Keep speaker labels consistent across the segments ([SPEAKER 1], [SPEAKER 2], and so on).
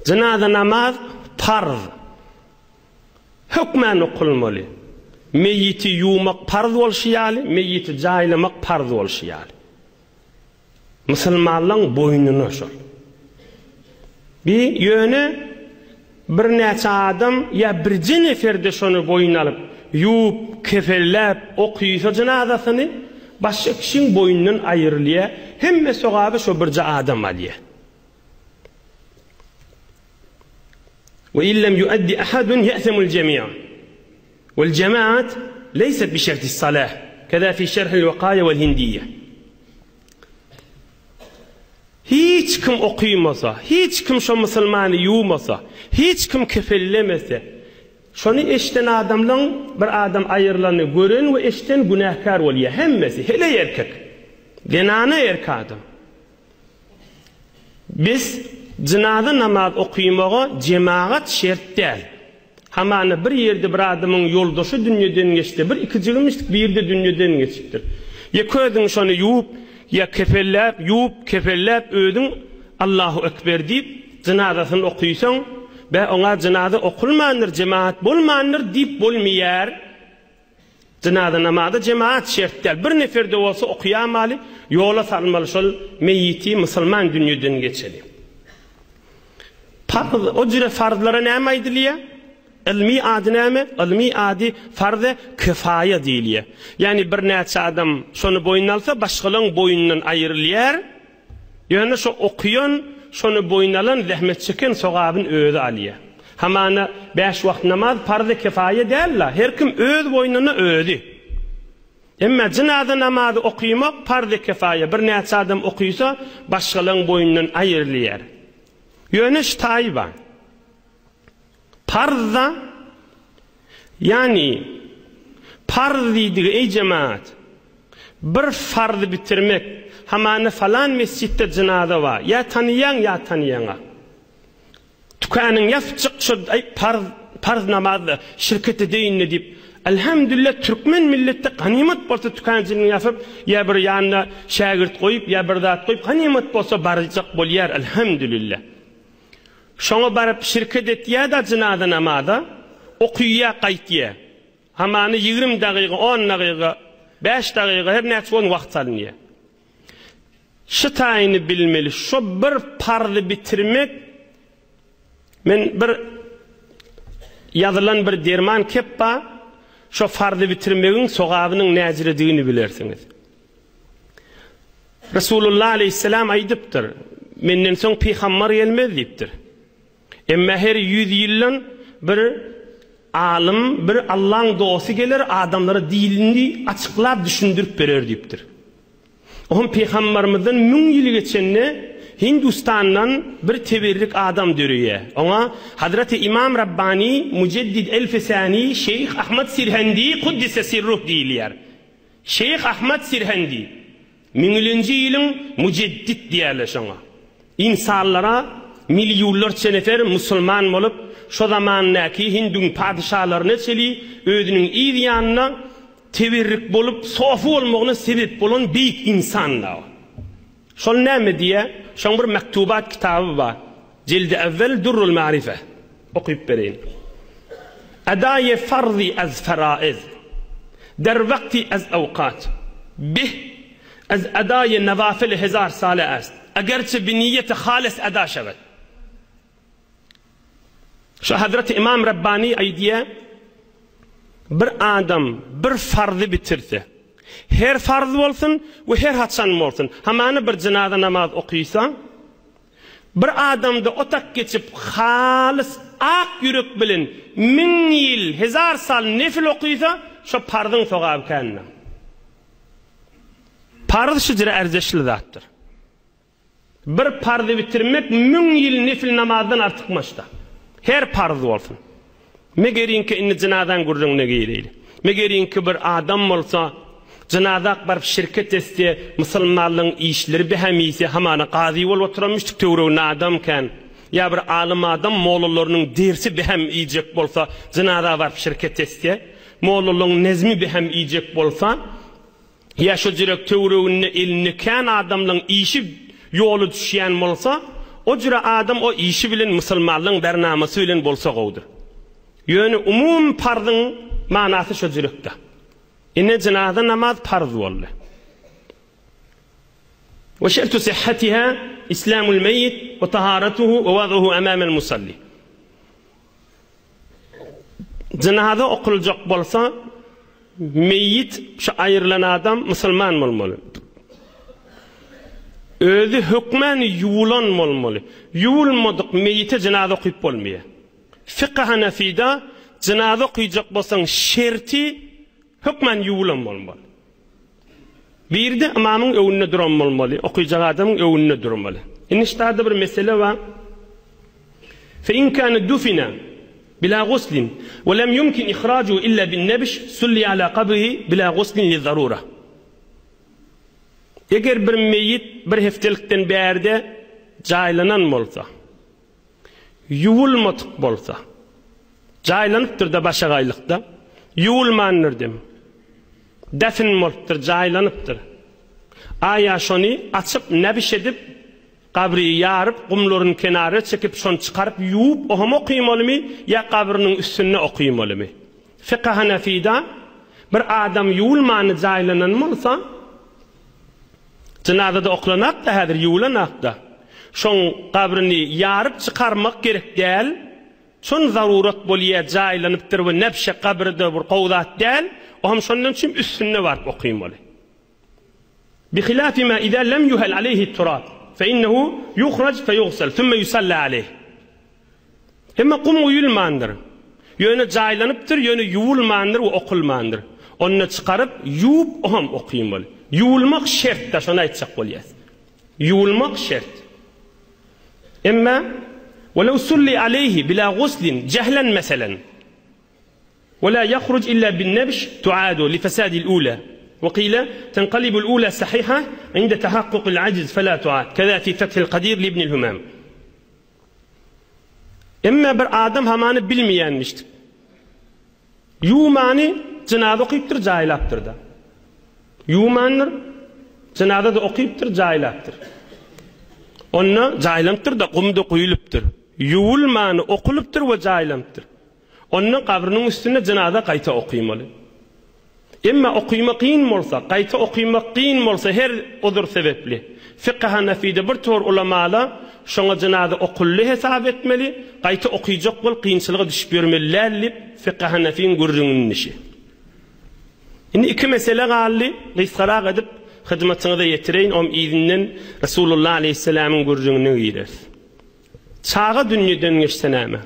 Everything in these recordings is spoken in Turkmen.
[SPEAKER 1] Cenaze namaz farz. Hükmen okulmalı. Meyyiti yumak farz bolşýaly, meyyiti jaýlamak farz bolşýaly. Müslümanlaryň boynuna şol. Bir ýöne bir näçe adam ya birji neferde şonu boyun alıp, yup, kefellep, okuysa cenazasyny başga kişiň boynundan aýrylýa, hemme sogaby şo birji adam alýa. وإن لم يؤدي أحد يأثم الجميع والجماعة ليست بشرط الصلاة كذا في شرح الوقاية والهندية. Hiç kim okuymasa, hiç kim şu Müslümanı yuğmasa, hiç kim kefellemese, şonu eşten adamdan bir adam ayrılanı görün ve eşten günahkar oluyor. Hemmesi, hele erkek. Genane erkek adam. Biz cenaze namaz okuymağa cemaat şert değil. Hamana bir yerde bir adamın yoldaşı dünyadan geçti. Bir iki cılmıştık bir yerde dünyadan geçiptir. Ya köydün şonu yuğup, ya kefellep ödün Allahu Ekber deyip cenazasını okuysan ve ona cenaze okulmanır, cemaat bolmanır deyip bolmayar. Cenaze namazda cemaat şert değil. Bir neferde olsa okuyamalı, yola salmalı şol meyyiti Müslüman dünyadan geçeli. O cüre farzlara näme aýdylýar? Ilmi ady näme? Ilmi ady farz-ı kifaya diýilýär. Yani bir näçe adam şonu boyun alsa başgalarının boyundan aýrylýar. Yani şo okuyan şonu boyun alan zähmet çeken sogabyn özü alýar. Hamana 5 wagt namaz farz-ı kifaya däl. Her kim öz boynuna özi. Emma cenaze namazı okuymak farz-ı kifaya. Bir näçe adam okuysa başgalarının boyundan aýrylýar. Yönüş tayba. Parza yani farz diýdi ey cemaat. Bir farz bitirmek hamana falan mescitte cenaze var. Ya tanıyan ya tanıyana. Tukanyň ýapjyk şu farz namazda şirket edeýin diýip elhamdülillah Türkmen millette ganimet bolsa tukanjyny ýapyp ya bir ýanyna şagirt goýup ya bir zat goýup ganimet bolsa barjak bolýar elhamdülillah. Şoňa barıp şirket etýär da cenaze namazda okuýa gaýtýar. Hamany 20 dagyga, 10 dagyga, 5 dagyga her näçe wagt salynýar. Şu taýyny bilmeli, şu bir farz bitirmek men bir ýazylan bir derman keppa şu farz bitirmegiň sogabynyň näjirediğini bilersiňiz. Resulullah aleyhisselam aýdypdyr, menden soň peýgamber gelmez diýipdir. Emma her 100 ýyldan bir alim, bir Allah'ın dostu gelir, adamlara dilini açıklap düşündürüp berer diýipdir. Oňa peýgamberimizden 1000 ýyl geçenne Hindistandan bir teberrik adam dörüye. Oňa Hazreti İmam Rabbani, Muceddid el-Fesani, Şeyh Ahmed Sirhendi, Kuddise sirruh diýilýär. Şeyh Ahmed Sirhendi, 1000-nji ýylyň muceddid diýerler şoňa. İnsanlara milyonlarça nefer Müslüman bolup, şu zamannaki Hindun padişahlarına çeli, özünün ýanyna teberrik bolup, sofu bolmagyna sebep bolan büyük insanlar. Şol näme diye, şoň bir mektubat kitaby bar. Cildi evvel Durrul Ma'rife. Okuyup bereyin. Adaye farzi az faraiz. Der vakti az awqat. Bih az adaye nevafil 1000 sale ast. Egerçe bi niyeti halis ada şevet. Şu Hazreti İmam Rabbani aydiye bir adam bir farzı bitirse, her farz bolsun ve her haçan bolsun, hamany bir cenaze namaz okuysa, bir adamda otak geçip halis ak yürek bilen 1000 ýyl 1000 sal nefil okuysa, şu farzyň sogaby kenna. Farz şu jere erzeşli zatdyr. Bir farzı bitirmek 1000 ýyl nefil namazdan artykmaşda. Her farz bolsun. Megerinki inni cenadan gurrun ne geýleýdi. Megerinki bir adam bolsa, cenaza barıp şirket etse, Müslümanlygyň işleri behemisi hamana gazy bolup oturanmışdyk töwregine adamken, ya bir alim adam mollalarynyň dersi behem iýjek bolsa, cenaza barıp şirket etse, mollalarynyň nezmi behem iýjek bolsa, ya şu jürek töwregine elini kan adamlyň işi ýoly düşýän bolsa, o cüre adam o işi bilen musulmanlığın bernaması bilen bolsa gowdur. Ýöne umum parzyň manasy şu jürekde. Ine cenaza namaz farz boldy. Ve şertu sihhatiha islamul meyyit ve taharatuhu ve wad'uhu amama'l musalli. Cenaza okulacak bolsa meyyit şu ayrılan adam musulman bolmaly. Özü hükmen yuwulan bolmaly. Yuwulmadyk meyyite cenaza okyp bolmaýar. Fiqh Hanafida cenaza okuyacak bolsaň şerti hükmen yuwulan bolmaly. Bir de imamın öwünde duran bolmaly, okuyacak adamın öwünde durmaly. Inişde bir mesele var. Fe in kana dufina bila guslin ve lem yumkin ihrajuhu illa bin nebş sulli ala qabrihi bila guslin li zarura. Eger bir meyyit bir heftelikten bärde jaýlanan bolsa, yuwulmadyk bolsa, jaýlanypdyr da başa gaýlykda, yuwulmandyr. Defin molttur, jaýlanypdyr. Aya şonu açyp nebiş edip, qabri ýaryp, gumlaryň kenary çekip şonu çykaryp ýuwup oham okuymalymy ýa qabriniň üstüne okuymalymy? Fiqh Hanafida bir adam yuwulmany jaýlanan bolsa, cenazada oklanak da häzir yuwulanak da. Şoň qabrini ýaryp çykarmak gerek däl. Şon zarurat bolýar jaýlanypdyr we nebşe qabrida bir gowdat däl. Oham şondan üçin üstüne barıp okuymaly. Bihilafi ma idha lam yuhal alayhi turab fe innehu yukhraj fe yughsal thumma yusalla alayh. Hemma qum uyulmandyr. Ýöne jaýlanypdyr, ýöne yuwulmandyr we okulmandyr. Onu çykaryp yuwup oham okuymaly. Yuwulmak şert da şonu aýtsak bolýar. Yuwulmak şert. Emma ولو صلي عليه بلا غسل جهلا مثلا ولا يخرج إلا بالنبش تعاد لفساد الأولى وقيل تنقلب الأولى صحيحة عند تحقق العجز فلا تعاد كذا في فتح القدير لابن الهمام. إما بر آدم همانı bilmeyenmiştik. Yuwmany cenaza okypdyr, jaýlapdyr da. Yuwmandyr, cenazada okypdyr, jaýlapdyr. Onna jaýlantyr da gumda goýulypdyr. Yuwulmany okulypdyr we jaýlantyr. Onun qabrinin üstüne cenaza qayta okuymalı. Emma okuymak qiyin bolsa, qayta okuymak qiyin bolsa her odur sebepli. Fiqh Hanafida bir tor ulamalar şoňa cenaza okully hesap etmeli, qayta okuyjak bol qiyinçylyga düşüp bermeliler dip Fiqh Hanafiň gurrunun işi. Indi iki mesele gally, gysgarak edip hyzmatyňyza ýetireýin, om izinden Resulullah aleyhisselamyň gurrununa girer. Çağa dünýeden geçsenäme.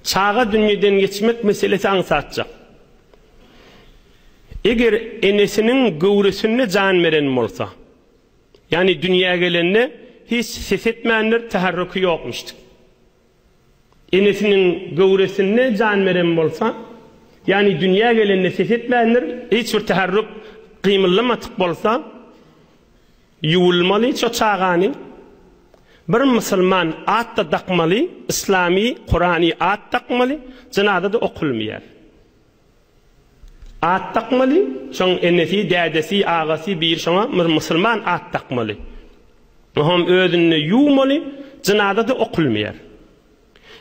[SPEAKER 1] Çağa dünýeden geçmek meselesi aňsatjak. Eger enesinin gowresine jan beren bolsa, yani dünýäge gelende hiç ses etmändir, taharruky ýokmuşdyk. Enesinin gowresine jan beren bolsa, yani dünýäge gelende ses etmändir, hiç bir taharruk qymylamadyk bolsa, yuwulmaly ço çağany. Bir musulman at da takmalı, İslami, Kur'ani at takmalı, cenazada okulmaýar. At takmalı, şoň enesi, dädesi, agası bir şoňa bir musulman at takmalı. Oham özüni yuwmaly, cenazada okulmaýar.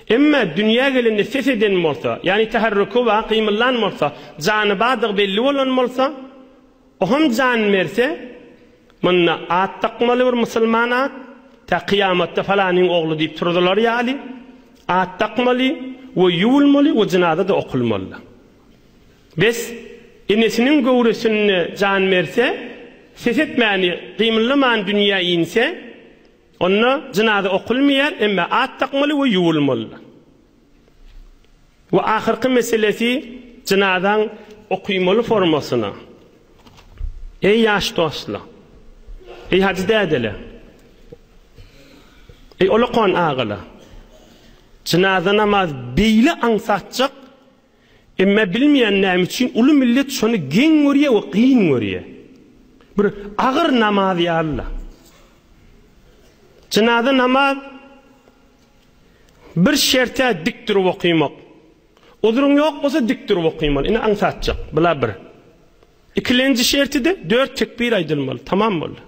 [SPEAKER 1] Emma dünýä gelende ses eden bolsa, yani taharruky we qymyllanmasa, jany badyk belli bolan bolsa, oham jan merse, munna at takmaly bir musulman at. Ta kıyamatta falanın oğlu deyip turdular ýaly. At takmaly we yuwulmaly we cenazada okulmaly. Bes enesinin gowresine jan berse, ses etmäni, qymyllyman dünýä inse, onda cenaza okulmaýar, emma at takmaly we yuwulmaly. We ahirki meselesi cenazaň okuymaly formasyna. Ey ýaş dostlar, ey hacı dädeler, ey olaqan ağala, cenaza namaz beýle aňsatjak, emma bilmeýänler üçin uly millet şonu geň görýär we qyyn görýär. Bir agyr namaz ýa-Allah. Cenaza namaz bir şertä dik durup okuymak. Oduruň ýok bolsa dik durup okuymaly. Ine aňsatjak. Bula bir. İkinji şertide 4 tekbir aýdylmaly. Tamam boldy.